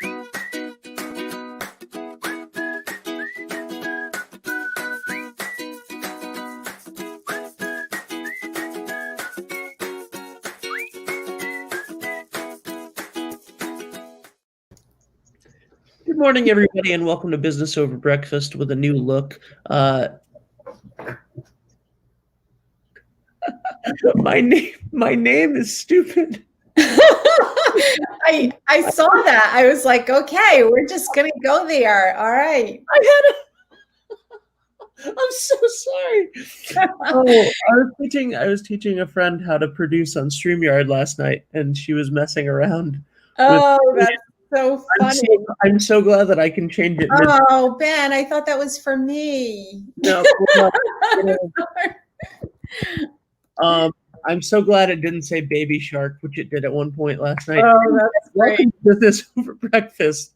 Good morning, everybody, and welcome to Business Over Breakfast with a new look. My name is stupid. I saw that. I was like, okay, we're just gonna go there. All right. I'm so sorry. I was teaching a friend how to produce on StreamYard last night, and she was messing around. Oh, that's so funny. I'm so glad that I can change it. Oh, Ben, I thought that was for me. No. I'm so glad it didn't say Baby Shark, which it did at one point last night. Oh, that's great. Welcome to Business Over Breakfast.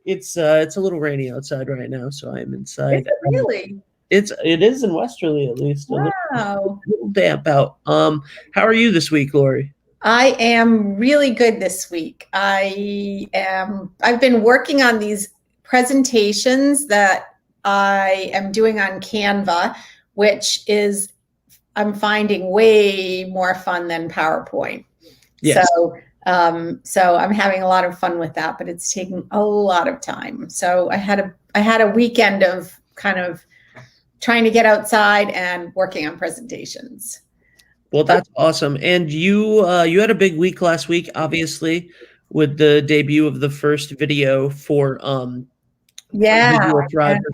It's a little rainy outside right now, so I'm inside. Is it really? It is in Westerly, at least. Wow. A little damp out. How are you this week, Lori? I am really good this week. I've been working on these presentations that I am doing on Canva, which is, I'm finding, way more fun than PowerPoint. Yes. So I'm having a lot of fun with that, but it's taking a lot of time. So I had a weekend of kind of trying to get outside and working on presentations. Well, that's awesome. And you had a big week last week, obviously, with the debut of the first video for Thrive for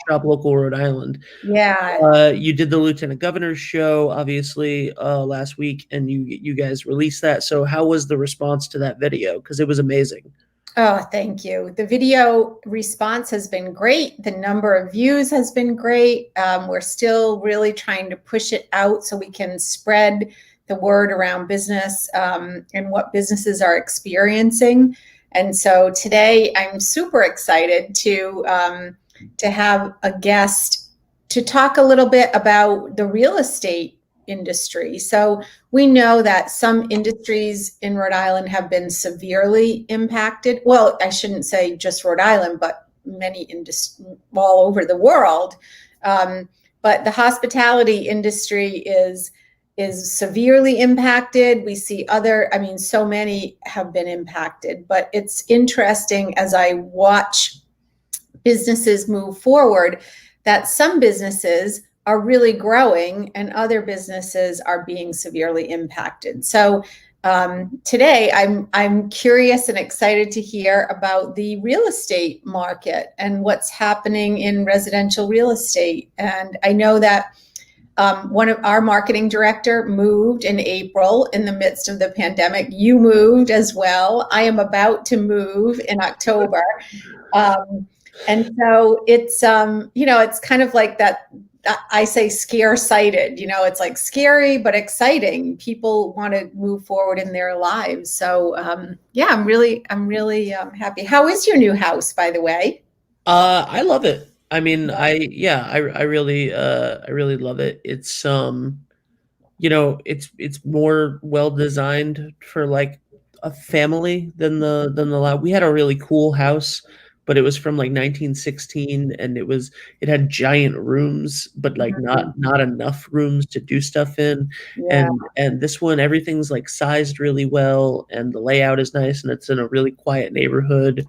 Shop Local Rhode Island. Yeah. You did the Lieutenant Governor's show, obviously, last week, and you guys released that. So how was the response to that video? Because it was amazing. Oh, thank you. The video response has been great. The number of views has been great. We're still really trying to push it out so we can spread the word around business and what businesses are experiencing. And so today I'm super excited to have a guest to talk a little bit about the real estate industry. So we know that some industries in Rhode Island have been severely impacted. Well, I shouldn't say just Rhode Island, but many industries all over the world. But the hospitality industry is severely impacted. We see so many have been impacted, but it's interesting as I watch businesses move forward that some businesses are really growing and other businesses are being severely impacted. So today I'm curious and excited to hear about the real estate market and what's happening in residential real estate. And I know that one of our marketing director moved in April in the midst of the pandemic. You moved as well. I am about to move in October. And so it's, it's kind of like that. I say scare-sighted, it's like scary, but exciting. People want to move forward in their lives. So, I'm really happy. How is your new house, by the way? I love it. I mean, I really love it. It's, it's more well-designed for like a family than the lab. We had a really cool house, but it was from like 1916, and it had giant rooms, but like not enough rooms to do stuff in. Yeah. And this one, everything's like sized really well, and the layout is nice, and it's in a really quiet neighborhood.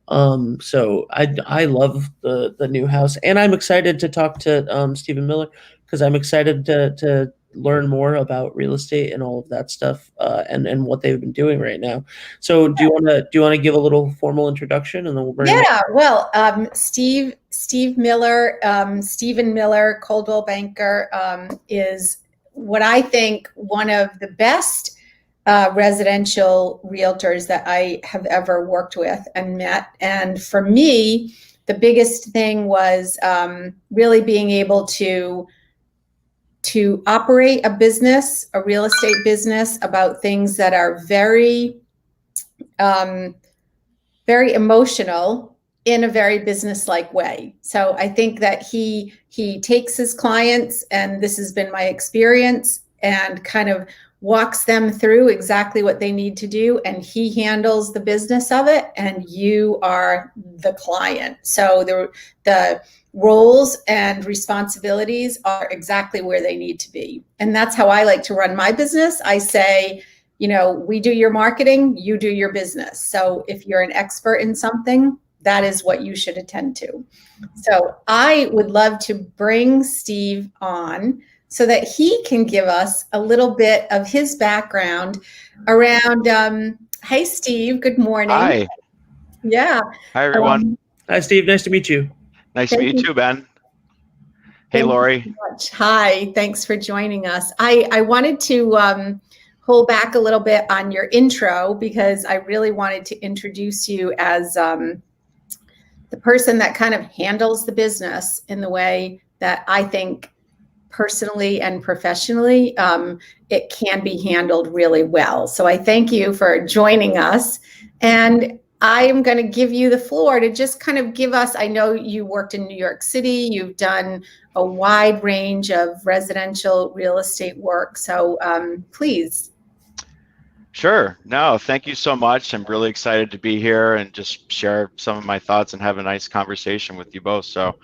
So I love the new house, and I'm excited to talk to Stephen Miller, because I'm excited to learn more about real estate and all of that stuff, and what they've been doing right now. So do you want to give a little formal introduction, and then we'll bring Well, Steve Miller, Stephen Miller, Coldwell Banker, is what I think one of the best residential realtors that I have ever worked with and met. And for me, the biggest thing was really being able to operate a business, a real estate business, about things that are very, very emotional in a very business-like way. So I think that he takes his clients, and this has been my experience, and kind of walks them through exactly what they need to do, and he handles the business of it, and you are the client. So the roles and responsibilities are exactly where they need to be. And that's how I like to run my business. I say, we do your marketing, you do your business. So if you're an expert in something, that is what you should attend to. So I would love to bring Steve on so that he can give us a little bit of his background around, hey, Steve, good morning. Hi. Yeah. Hi, everyone. Hi, Steve. Nice to meet you. Nice to meet you too, Ben. Hey, Lori. Thank you so much. Hi, thanks for joining us. I wanted to hold back a little bit on your intro because I really wanted to introduce you as the person that kind of handles the business in the way that I think personally and professionally it can be handled really well. So I thank you for joining us. And I am going to give you the floor to just kind of give us, I know you worked in New York City, you've done a wide range of residential real estate work. So please. Sure. No, thank you so much. I'm really excited to be here and just share some of my thoughts and have a nice conversation with you both. So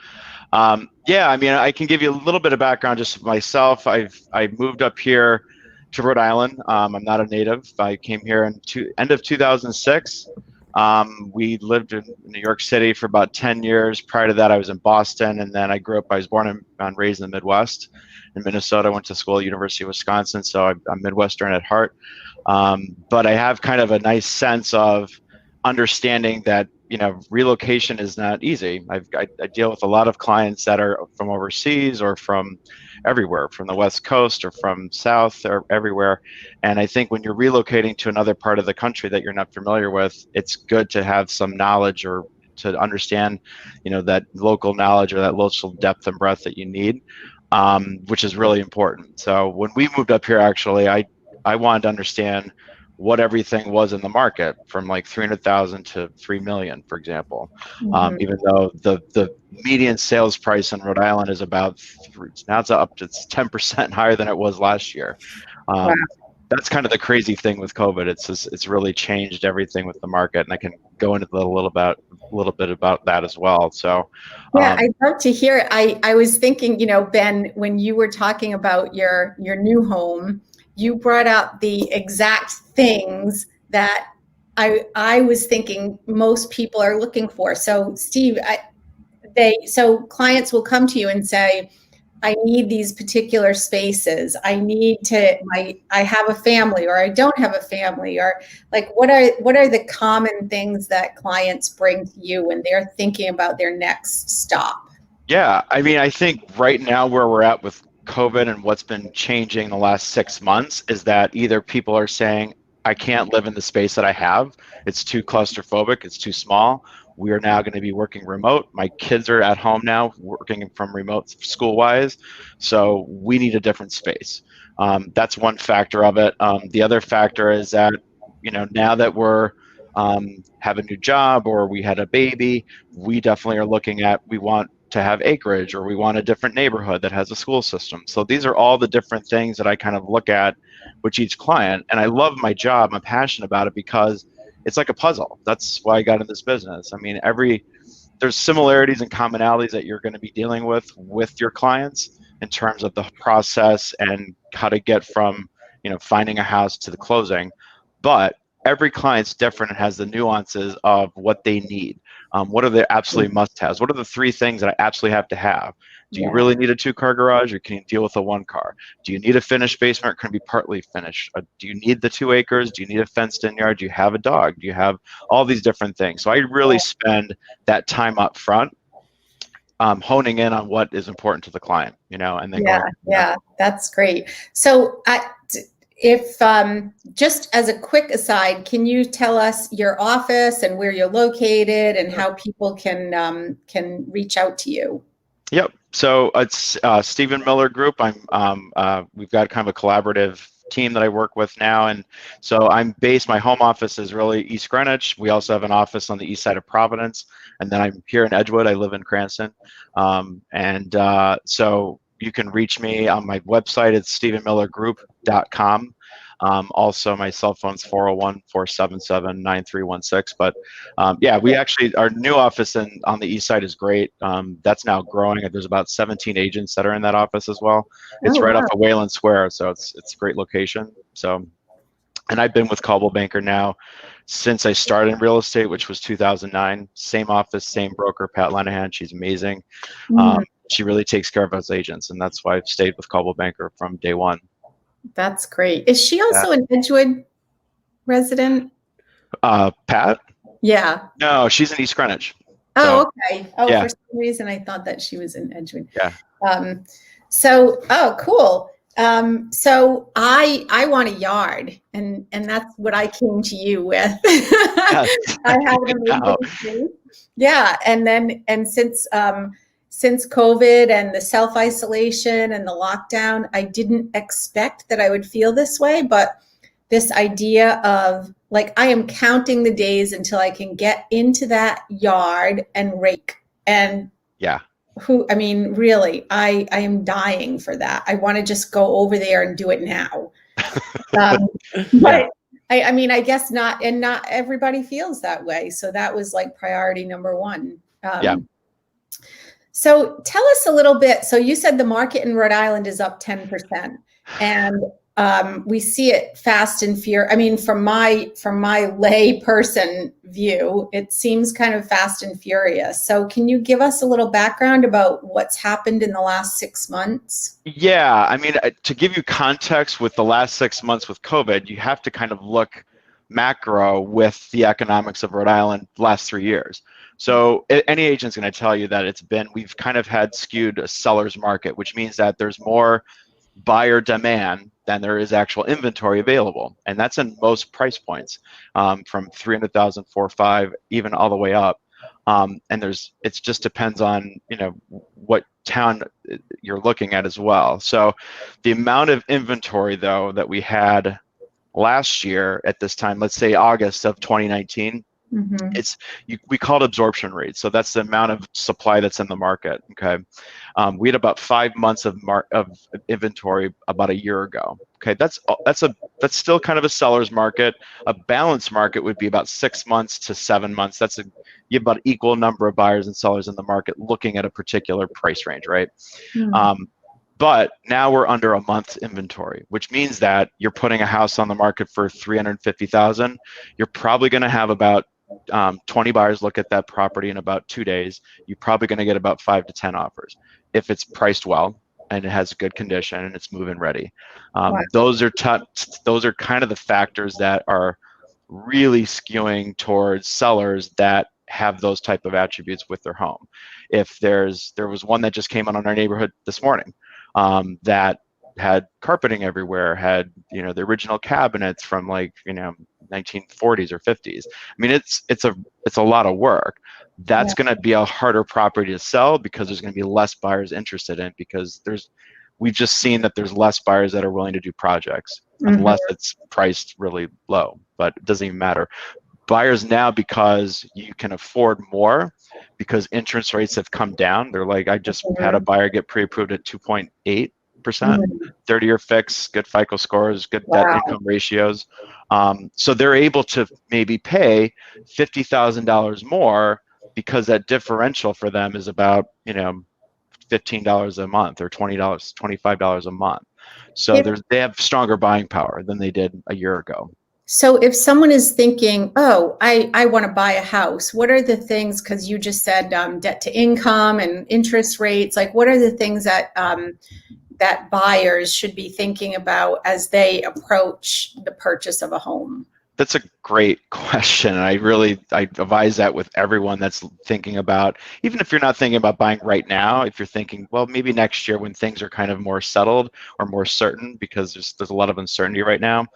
yeah, I mean, I can give you a little bit of background just myself. I moved up here to Rhode Island. I'm not a native. I came here in end of 2006. We lived in New York City for about 10 years. Prior to that, I was in Boston, and then I was born and raised in the Midwest. In Minnesota, I went to school at University of Wisconsin, so I'm Midwestern at heart. But I have kind of a nice sense of understanding that relocation is not easy. I deal with a lot of clients that are from overseas or from everywhere, from the West Coast or from South or everywhere. And I think when you're relocating to another part of the country that you're not familiar with, it's good to have some knowledge or to understand, that local knowledge or that local depth and breadth that you need, which is really important. So when we moved up here, actually, I wanted to understand what everything was in the market, from like 300,000 to 3 million, for example. Mm-hmm. Even though the median sales price in Rhode Island is about now it's 10% higher than it was last year. Wow. That's kind of the crazy thing with COVID. It's really changed everything with the market, and I can go into a little bit about that as well. So yeah, I'd love to hear it. I was thinking, Ben, when you were talking about your new home, you brought up the exact things that I was thinking most people are looking for. So Steve, so clients will come to you and say, I need these particular spaces. I have a family, or I don't have a family, or like, what are the common things that clients bring to you when they're thinking about their next stop? Yeah, I mean, I think right now where we're at with COVID and what's been changing the last 6 months is that either people are saying, I can't live in the space that I have. It's too claustrophobic. It's too small. We are now going to be working remote. My kids are at home now, working from remote school-wise. So we need a different space. That's one factor of it. The other factor is that, now that we're have a new job or we had a baby, we definitely are looking at, we want to have acreage, or we want a different neighborhood that has a school system. So these are all the different things that I kind of look at with each client. And I love my job. I'm passionate about it because it's like a puzzle. That's why I got in this business. I mean, there's similarities and commonalities that you're going to be dealing with your clients in terms of the process and how to get from, finding a house to the closing. But every client's different and has the nuances of what they need. What are the absolute must-haves? What are the 3 things that I absolutely have to have? Do you really need a 2-car garage, or can you deal with a 1-car? Do you need a finished basement, or can it be partly finished? Do you need the 2 acres? Do you need a fenced-in yard? Do you have a dog? Do you have all these different things? So I really spend that time up front honing in on what is important to the client, and then yeah, that's great. So if just as a quick aside, can you tell us your office and where you're located and how people can reach out to you? Yep. So it's Stephen Miller Group. We've got kind of a collaborative team that I work with now, and so my home office is really East Greenwich. We also have an office on the east side of Providence, and then I'm here in Edgewood. I live in Cranston, so you can reach me on my website. It's stephenmillergroup.com. Also, my cell phone's 401-477-9316. But yeah, we actually, our new office on the east side is great. That's now growing. There's about 17 agents that are in that office as well. It's Oh, right wow. off of Wayland Square, so it's a great location. So, and I've been with Coldwell Banker now since I started in real estate, which was 2009. Same office, same broker, Pat Lenahan. She's amazing. She really takes care of us agents, and that's why I've stayed with Coldwell Banker from day one. That's great. Is she also an Edgewood resident? Pat? Yeah. No, she's in East Greenwich. Oh, okay. Oh, yeah. For some reason I thought that she was in Edgewood. Yeah. Oh, cool. So I want a yard, and that's what I came to you with. I have an amazing space. Yeah, and since COVID and the self-isolation and the lockdown, I didn't expect that I would feel this way, but this idea of like, I am counting the days until I can get into that yard and rake. And yeah, I mean, really, I am dying for that. I want to just go over there and do it now. But I mean, I guess not everybody feels that way. So that was like priority number one. Yeah. So tell us a little bit. So you said the market in Rhode Island is up 10%, and we see it fast and furious. I mean, from my lay person view, it seems kind of fast and furious. So can you give us a little background about what's happened in the last 6 months? Yeah, I mean, to give you context with the last 6 months with COVID, you have to kind of look macro with the economics of Rhode Island last 3 years. So any agent's going to tell you that we've kind of had skewed a seller's market, which means that there's more buyer demand than there is actual inventory available. And that's in most price points, from 300,000, 4.5, even all the way up. And it just depends on, what town you're looking at as well. So the amount of inventory though that we had last year at this time, let's say August of 2019, we call it absorption rate. So that's the amount of supply that's in the market. Okay, we had about 5 months of inventory about a year ago. Okay, that's still kind of a seller's market. A balanced market would be about 6 months to 7 months. You have about equal number of buyers and sellers in the market looking at a particular price range, right? But now we're under a month's inventory, which means that you're putting a house on the market for $350,000. You're probably going to have about 20 buyers look at that property in about 2 days. You're probably going to get about 5 to 10 offers if it's priced well and it has good condition and it's move-in ready. Those are kind of the factors that are really skewing towards sellers that have those type of attributes with their home. If there was one that just came out on our neighborhood this morning, that had carpeting everywhere, had the original cabinets from 1940s or 50s. I mean, it's a lot of work. That's going to be a harder property to sell because there's going to be less buyers interested in it, because we've just seen that there's less buyers that are willing to do projects unless it's priced really low, but it doesn't even matter. Buyers now, because you can afford more, because interest rates have come down. They're like, I just had a buyer get pre-approved at 2.8%, 30-year fix, good FICO scores, good debt income ratios. So they're able to maybe pay $50,000 more because that differential for them is about, $15 a month or $20, $25 a month. So they have stronger buying power than they did a year ago. So if someone is thinking, oh, I want to buy a house, what are the things, because you just said debt to income and interest rates, like what are the things that that buyers should be thinking about as they approach the purchase of a home? That's a great question. I advise that with everyone that's thinking about, even if you're not thinking about buying right now, if you're thinking, well, maybe next year when things are kind of more settled or more certain, because there's a lot of uncertainty right now,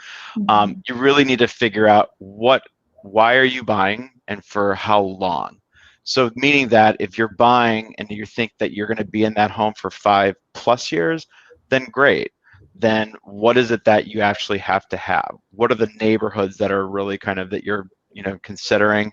you really need to figure out why are you buying and for how long. So meaning that if you're buying and you think that you're going to be in that home for 5+ years, then great. Then what is it that you actually have to have? What are the neighborhoods that are really kind of that you're considering?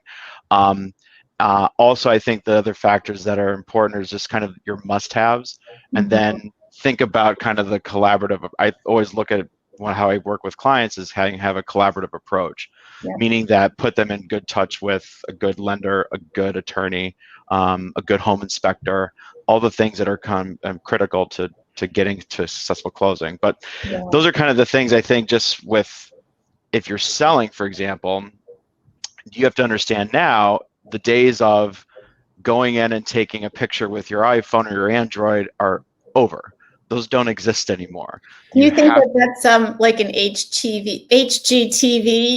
Also, I think the other factors that are important is just kind of your must-haves, and then think about kind of the collaborative. I always look at how I work with clients is having have a collaborative approach, Yeah. meaning that put them in good touch with a good lender, a good attorney, a good home inspector, all the things that are critical to getting to a successful closing. But Yeah. those are kind of the things I think just with, if you're selling, for example, you have to understand now the days of going in and taking a picture with your iPhone or your Android are over. Those don't exist anymore. Do you think that that's like an HGTV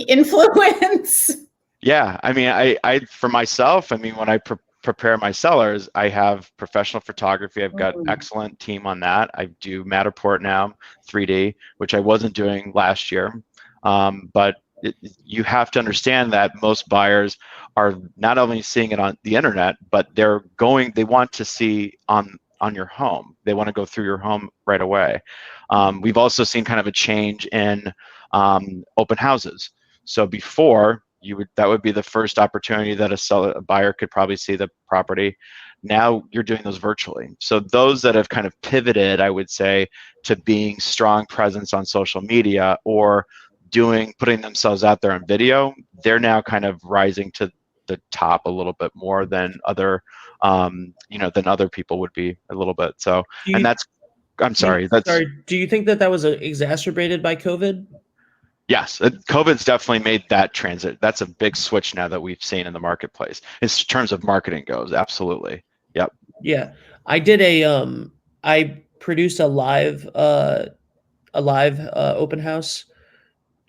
influence? Yeah, I mean, I for myself, I mean, when I prepare my sellers, I have professional photography. I've got excellent team on that. I do Matterport now, 3D, which I wasn't doing last year. But you have to understand that most buyers are not only seeing it on the internet, but they want to see on your home. They want to go through your home right away. We've also seen kind of a change in open houses. So before, that would be the first opportunity that a buyer could probably see the property. Now you're doing those virtually. So those that have kind of pivoted, I would say, to being strong presence on social media or putting themselves out there on video, they're now kind of rising to the top a little bit more than other people would be a little bit. So, and that's, I'm sorry. Do you think that was exacerbated by COVID? Yes, COVID's definitely made that transit. That's a big switch now that we've seen in the marketplace in terms of marketing goes. Absolutely. Yep. Yeah. I did I produced a live open house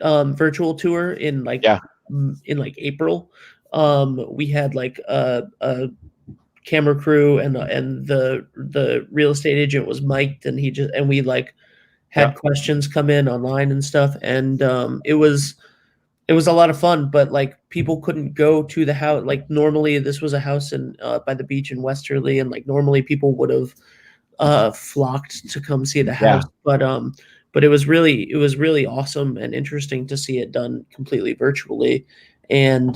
virtual tour in April. We had like a camera crew and the real estate agent was mic'd and we like had questions come in online and stuff, and it was a lot of fun, but like people couldn't go to the house. Like normally this was a house in by the beach in Westerly, and like normally people would have flocked to come see the house, but it was really awesome and interesting to see it done completely virtually. And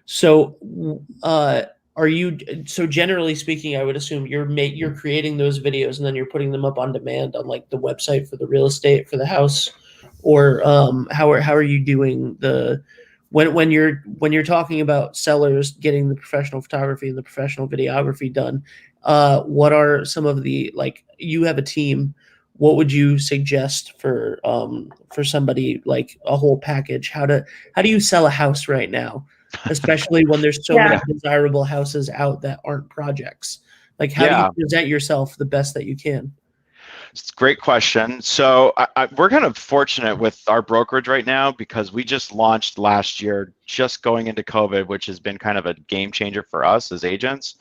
so generally speaking, I would assume you're creating those videos and then you're putting them up on demand on like the website for the real estate for the house, or how are you doing when you're talking about sellers getting the professional photography and the professional videography done? What are some of the, like, you have a team, what would you suggest for somebody, like a whole package? How do you sell a house right now, especially when there's so many desirable houses out that aren't projects? Like, how do you present yourself the best that you can? It's a great question. So we're kind of fortunate with our brokerage right now because we just launched last year, just going into COVID, which has been kind of a game changer for us as agents.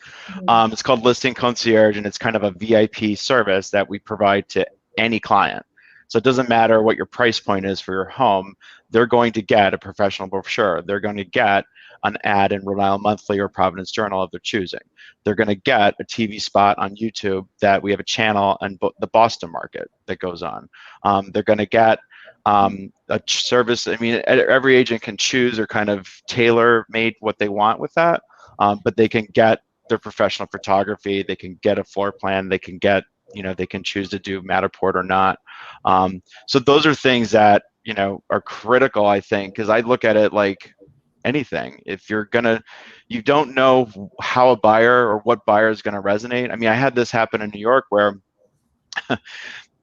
It's called Listing Concierge, and it's kind of a VIP service that we provide to any client. So it doesn't matter what your price point is for your home, they're going to get a professional brochure. They're going to get an ad in Rhode Island Monthly or Providence Journal of their choosing. They're going to get a TV spot on YouTube that we have a channel in the Boston market that goes on. They're going to get a service. I mean, every agent can choose or kind of tailor-made what they want with that, but they can get their professional photography. They can get a floor plan. They can get, they can choose to do Matterport or not. So those are things that, are critical, I think, because I look at it like anything. If you don't know how a buyer or what buyer is going to resonate. I mean, I had this happen in New York where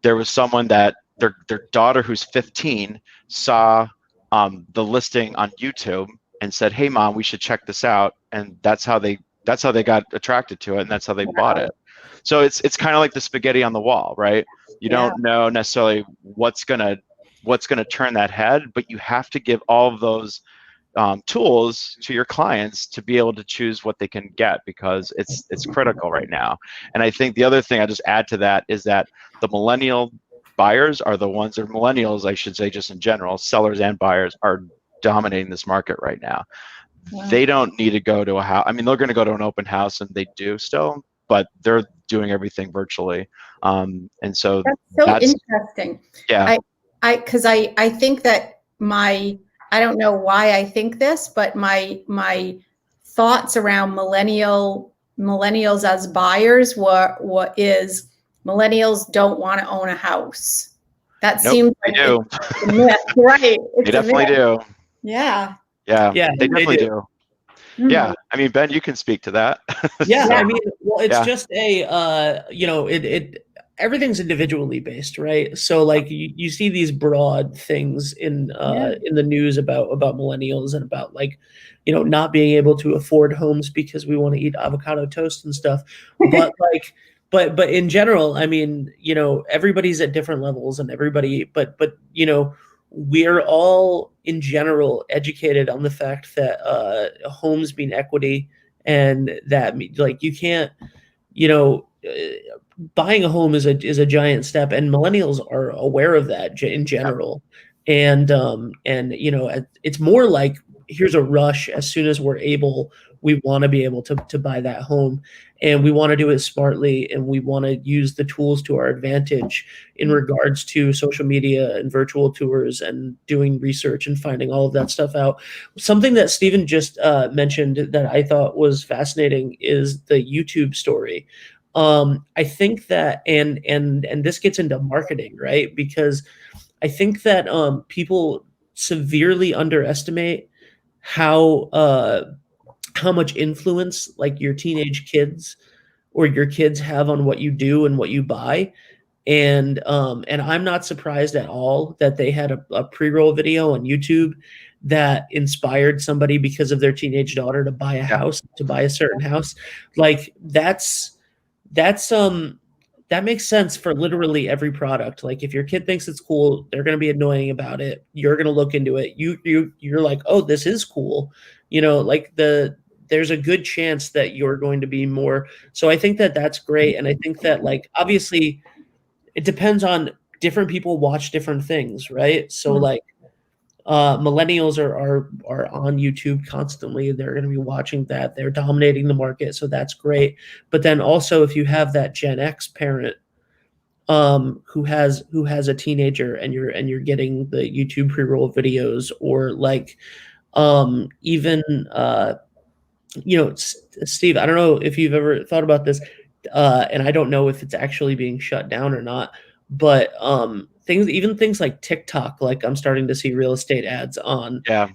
there was someone that their daughter who's 15 saw the listing on YouTube and said, "Hey mom, we should check this out." And that's how they got attracted to it, and that's how they bought it. So it's kind of like the spaghetti on the wall, right? You don't know necessarily what's gonna turn that head, but you have to give all of those tools to your clients to be able to choose what they can get, because it's critical right now. And I think the other thing I just add to that is that the millennial buyers are the ones, or millennials, I should say, just in general, sellers and buyers are dominating this market right now. Wow. They don't need to go to a house. I mean, they're going to go to an open house, and they do still, but they're doing everything virtually. And so that's interesting. Yeah. Because I think that I don't know why I think this, but my thoughts around millennials as buyers is millennials don't want to own a house. That Nope, seems they like do. it's a myth, right? They It's a definitely myth. do. Yeah. Yeah, Yeah, they they definitely do. do. Mhm. Yeah, I mean, Ben, you can speak to that. Yeah, So, I mean, well, it's yeah. just it everything's individually based, right? So like you see these broad things Yeah. in the news about millennials and about like, not being able to afford homes because we want to eat avocado toast and stuff. But like but in general, I mean, everybody's at different levels and everybody but we're all in general educated on the fact that homes mean equity, and that like you can't, buying a home is a giant step, and millennials are aware of that in general. And it's more like here's a rush. As soon as we're able, we want to be able to buy that home, and we want to do it smartly, and we want to use the tools to our advantage in regards to social media and virtual tours and doing research and finding all of that stuff out. Something that Stephen just mentioned that I thought was fascinating is the YouTube story. I think that, and this gets into marketing, right? Because I think that people severely underestimate how much influence like your teenage kids or your kids have on what you do and what you buy. And I'm not surprised at all that they had a pre-roll video on YouTube that inspired somebody because of their teenage daughter to buy a house, to buy a certain house. Like that's that makes sense for literally every product. Like if your kid thinks it's cool, they're going to be annoying about it. You're going to look into it. You're like, "Oh, this is cool." Like there's a good chance that you're going to be more. So I think that that's great, and I think that like obviously it depends on different people watch different things, right? So like millennials are on YouTube constantly. They're going to be watching that. They're dominating the market, so that's great. But then also, if you have that Gen X parent who has a teenager, and you're getting the YouTube pre-roll videos, or like even Steve, I don't know if you've ever thought about this, and I don't know if it's actually being shut down or not, but things like TikTok, like I'm starting to see real estate ads on, Yeah.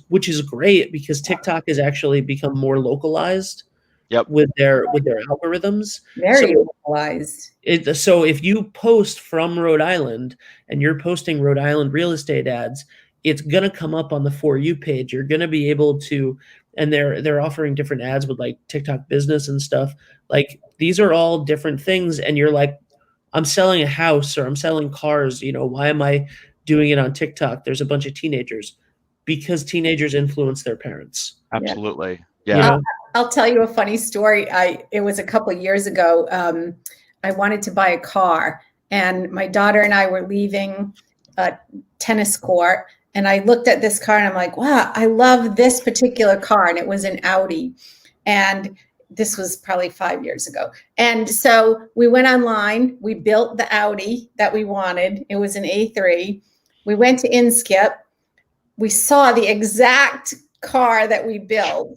which is great because TikTok has actually become more localized Yep. with their algorithms. Very So localized. so if you post from Rhode Island and you're posting Rhode Island real estate ads, it's gonna come up on the For You page. You're gonna be able to, and they're offering different ads with like TikTok business and stuff. Like these are all different things, and you're like, I'm selling a house or I'm selling cars. Why am I doing it on TikTok? There's a bunch of teenagers, because teenagers influence their parents. Absolutely. You Yeah. know? I'll tell you a funny story. It was a couple of years ago. I wanted to buy a car, and my daughter and I were leaving a tennis court, and I looked at this car and I'm like, wow, I love this particular car. And it was an Audi. And this was probably 5 years ago. And so we went online, we built the Audi that we wanted. It was an A3. We went to Inskip. We saw the exact car that we built.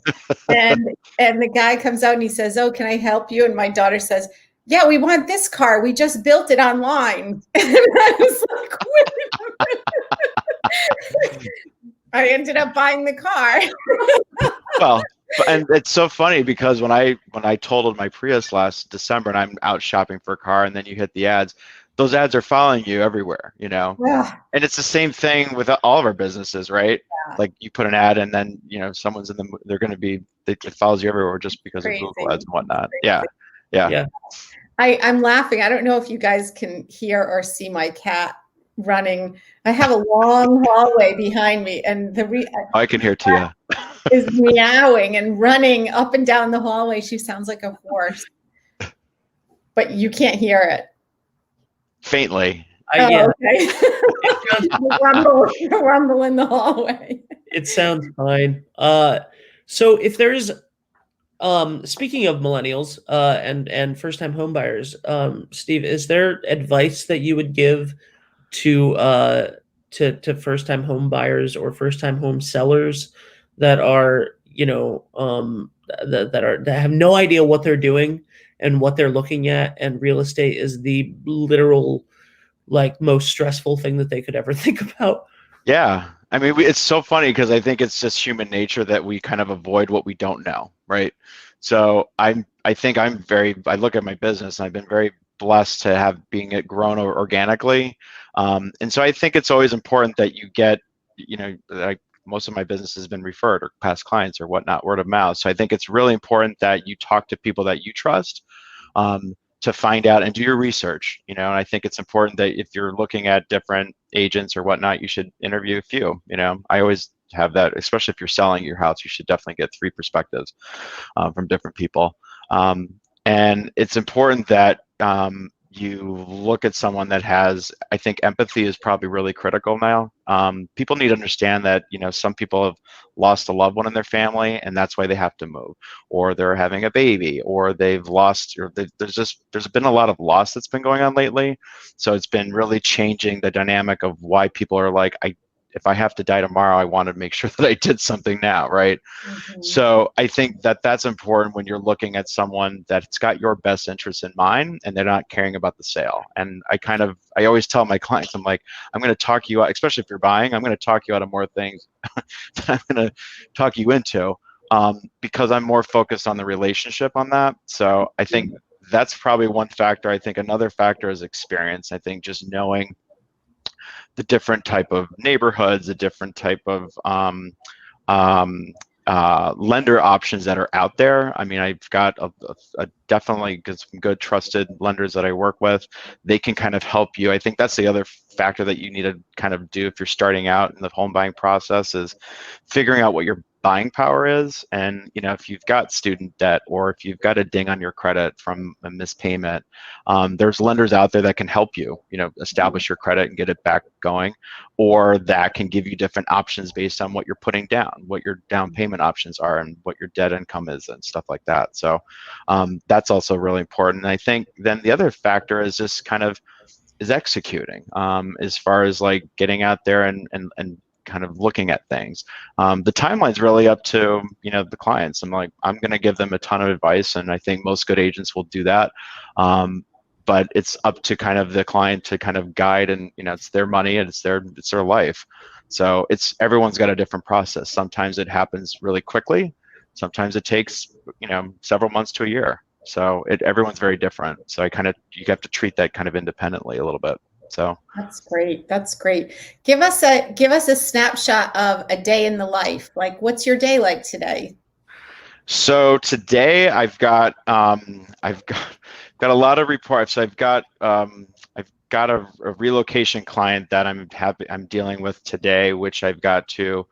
and the guy comes out and he says, "Oh, can I help you?" And my daughter says, "Yeah, we want this car. We just built it online." And I was like, wait a minute. I ended up buying the car. Well, and it's so funny because when I totaled my Prius last December and I'm out shopping for a car, and then you hit the ads, those ads are following you everywhere, Yeah. And it's the same thing with all of our businesses, right? Yeah. Like you put an ad and then, someone's they're going to be, it follows you everywhere just because Crazy. of Google ads and whatnot. Crazy. Yeah. I'm laughing. I don't know if you guys can hear or see my cat running. I have a long hallway behind me, and I can hear Tia. is meowing and running up and down the hallway. She sounds like a horse, but you can't hear it. Faintly. Yeah. Okay. the rumble in the hallway. It sounds fine. So if there's speaking of millennials and first-time home buyers, Steve, is there advice that you would give to first-time home buyers or first-time home sellers that are that have no idea what they're doing, and what they're looking at, and real estate is the literal like most stressful thing that they could ever think about. Yeah. I mean, it's so funny because I think it's just human nature that we kind of avoid what we don't know, right? So I think I look at my business and I've been very blessed to have being it grown organically. And so I think it's always important that you get, like most of my business has been referred or past clients or whatnot, word of mouth. So I think it's really important that you talk to people that you trust. To find out and do your research, and I think it's important that if you're looking at different agents or whatnot, you should interview a few. I always have that, especially if you're selling your house, you should definitely get 3 perspectives from different people. And it's important that you look at someone that has, I think empathy is probably really critical now. People need to understand that, some people have lost a loved one in their family and that's why they have to move, or they're having a baby, or they've lost, or there's been a lot of loss that's been going on lately. So it's been really changing the dynamic of why people are like, if I have to die tomorrow, I want to make sure that I did something now, right? Mhm. So I think that that's important when you're looking at someone that's got your best interests in mind and they're not caring about the sale. And I always tell my clients, I'm like, I'm going to talk you out, especially if you're buying, I'm going to talk you out of more things that I'm going to talk you into, because I'm more focused on the relationship on that. So I think that's probably one factor. I think another factor is experience. I think just knowing the different type of neighborhoods, the different type of lender options that are out there. I mean, I've got a definitely some good trusted lenders that I work with. They can kind of help you. I think that's the other factor that you need to kind of do if you're starting out in the home buying process, is figuring out what your buying power is. And if you've got student debt, or if you've got a ding on your credit from a missed payment, there's lenders out there that can help you establish your credit and get it back going, or that can give you different options based on what you're putting down, what your down payment options are, and what your debt income is, and stuff like that. So that's also really important. And I think then the other factor is just kind of is executing, as far as like getting out there and kind of looking at things. The timeline's really up to the clients. I'm going to give them a ton of advice, and I think most good agents will do that. But it's up to kind of the client to kind of guide, and it's their money and it's their life. So everyone's got a different process. Sometimes it happens really quickly. Sometimes it takes several months to a year. So everyone's very different. So you have to treat that kind of independently a little bit. So that's great. That's great. Give us a snapshot of a day in the life. Like, what's your day like today? So today I've got a lot of reports. So I've got a relocation client that I'm dealing with today, which I've got to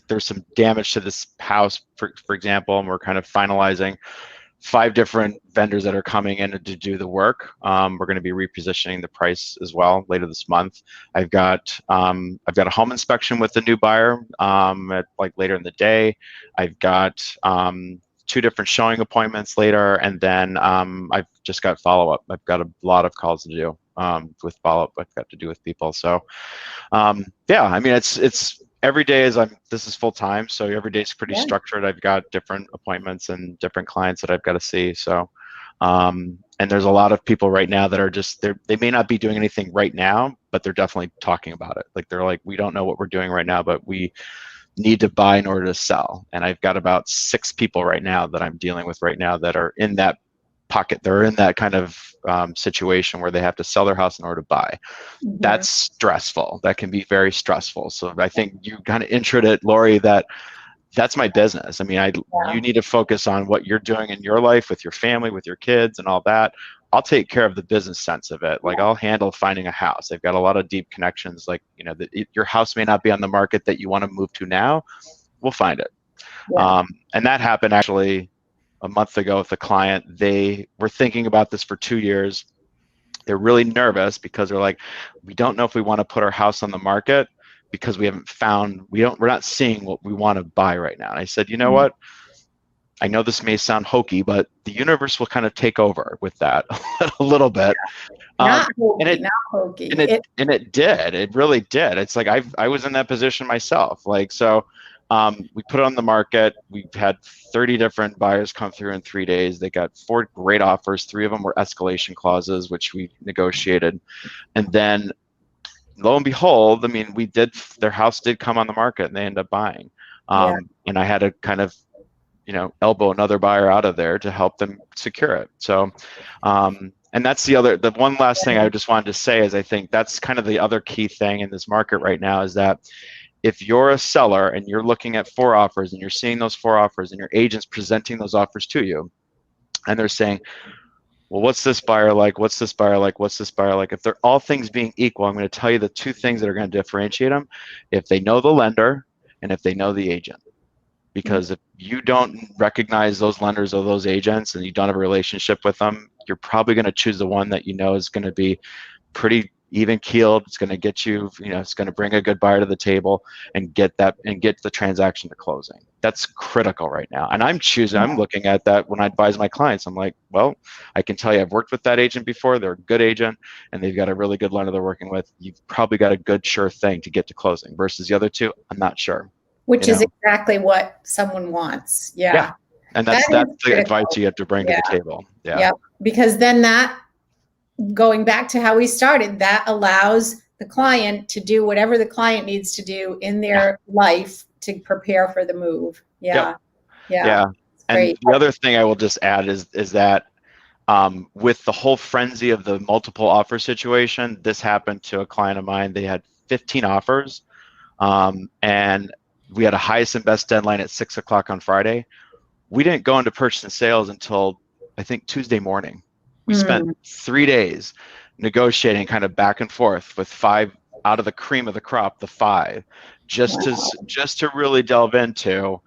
there's some damage to this house, for example, and we're kind of finalizing 5 different vendors that are coming in to do the work. We're going to be repositioning the price as well later this month. I've got a home inspection with the new buyer later in the day. I've got 2 different showing appointments later, and then I've just got follow-up. I've got a lot of calls to do with follow-up I've got to do with people. So yeah, I mean, it's every day this is full time, so every day is pretty structured. I've got different appointments and different clients that I've got to see. So, and there's a lot of people right now that are they may not be doing anything right now, but they're definitely talking about it. Like they're like, we don't know what we're doing right now, but we need to buy in order to sell. And I've got about 6 people right now that I'm dealing with right now that are in that pocket. They're in that kind of situation where they have to sell their house in order to buy. Mm-hmm. That's stressful. That can be very stressful. So I think you kind of introed it, Lori, that's my business. I mean, you need to focus on what you're doing in your life with your family, with your kids and all that. I'll take care of the business sense of it. Like I'll handle finding a house. I've got a lot of deep connections. Like, your house may not be on the market that you want to move to now. We'll find it. Yeah. And that happened actually a month ago with a client. They were thinking about this for 2 years. They're really nervous because they're like, we don't know if we want to put our house on the market because we're not seeing what we want to buy right now. And I said, you know what? I know this may sound hokey, but the universe will kind of take over with that a little bit. Not hokey. And it did. It really did. It's like I was in that position myself. Like, so We put it on the market. We've had 30 different buyers come through in 3 days. They got 4 great offers. 3 of them were escalation clauses, which we negotiated. And then lo and behold, I mean, their house did come on the market and they ended up buying. And I had to kind of, elbow another buyer out of there to help them secure it. So, and that's the one last thing I just wanted to say is I think that's kind of the other key thing in this market right now is that if you're a seller and you're looking at 4 offers and you're seeing those 4 offers and your agent's presenting those offers to you and they're saying, well, what's this buyer like? What's this buyer like? What's this buyer like? If they're all things being equal, I'm going to tell you the 2 things that are going to differentiate them. If they know the lender and if they know the agent. Because if you don't recognize those lenders or those agents and you don't have a relationship with them, you're probably going to choose the one that you know is going to be pretty even keeled. It's going to get you, it's going to bring a good buyer to the table and get the transaction to closing. That's critical right now. And I'm looking at that when I advise my clients. I'm like, well, I can tell you I've worked with that agent before. They're a good agent and they've got a really good lender they're working with. You've probably got a good, sure thing to get to closing versus the other 2. I'm not sure. Which is exactly what someone wants. Yeah. And that's the advice you have to bring to the table. Yeah. Because then going back to how we started, that allows the client to do whatever the client needs to do in their life to prepare for the move. Yeah. And great. the other thing I will just add is that with the whole frenzy of the multiple offer situation, this happened to a client of mine. They had 15 offers and we had a highest and best deadline at 6 o'clock on Friday. We didn't go into purchase and sales until I think Tuesday morning. We spent 3 days negotiating kind of back and forth with 5 out of the cream of the crop, the 5, just to really delve into,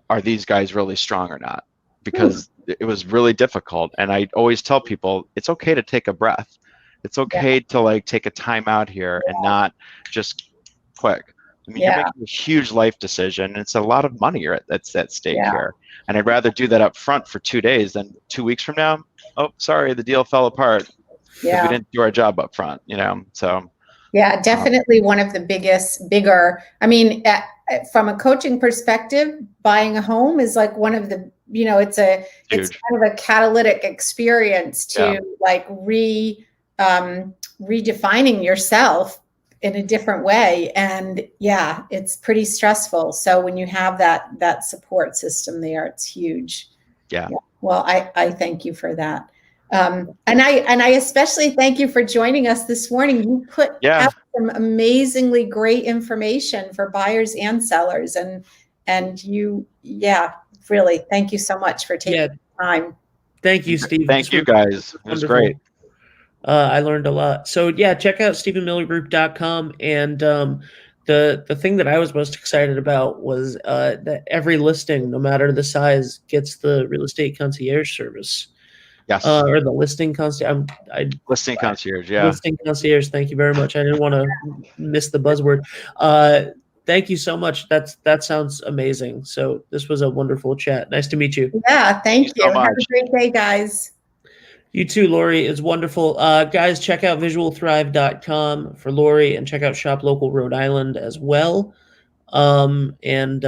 are these guys really strong or not? Because it was really difficult. And I always tell people, it's okay to take a breath. It's okay to take a time out here and not just quick. I mean, you're making a huge life decision, and it's a lot of money that's at stake here. And I'd rather do that up front for 2 days than 2 weeks from now. Oh, sorry, the deal fell apart. Yeah, we didn't do our job up front. So. Yeah, definitely one of the bigger. I mean, from a coaching perspective, buying a home is like one of the. It's kind of a catalytic experience to redefining yourself in a different way. And it's pretty stressful. So when you have that support system there, it's huge. Yeah. Well, I thank you for that. And I especially thank you for joining us this morning. You put out some amazingly great information for buyers and sellers. And you, really, thank you so much for taking the time. Thank you, Steve. Thank you guys. It was great. I learned a lot. So check out StephenMillerGroup.com. And the thing that I was most excited about was that every listing, no matter the size, gets the real estate concierge service. Yes. Or the listing concierge. Listing concierge. Yeah. Listing concierge. Thank you very much. I didn't want to miss the buzzword. Thank you so much. That sounds amazing. So this was a wonderful chat. Nice to meet you. Yeah. Thank you. So Have a great day, guys. You too, Lori. It's wonderful. Guys, check out visualthrive.com for Lori and check out Shop Local Rhode Island as well. And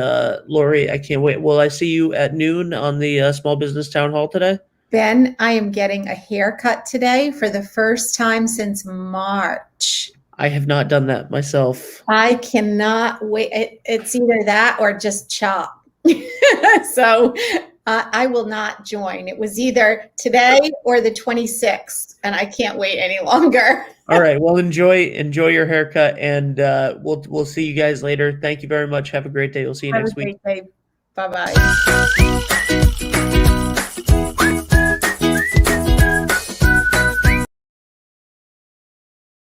Lori, I can't wait. Will I see you at noon on the Small Business Town Hall today? Ben, I am getting a haircut today for the first time since March. I have not done that myself. I cannot wait. It's either that or just chop. So I will not join. It was either today or the 26th, and I can't wait any longer. All right. Well, enjoy your haircut, and we'll see you guys later. Thank you very much. Have a great day. We'll see you next week. Have a great day. Bye-bye.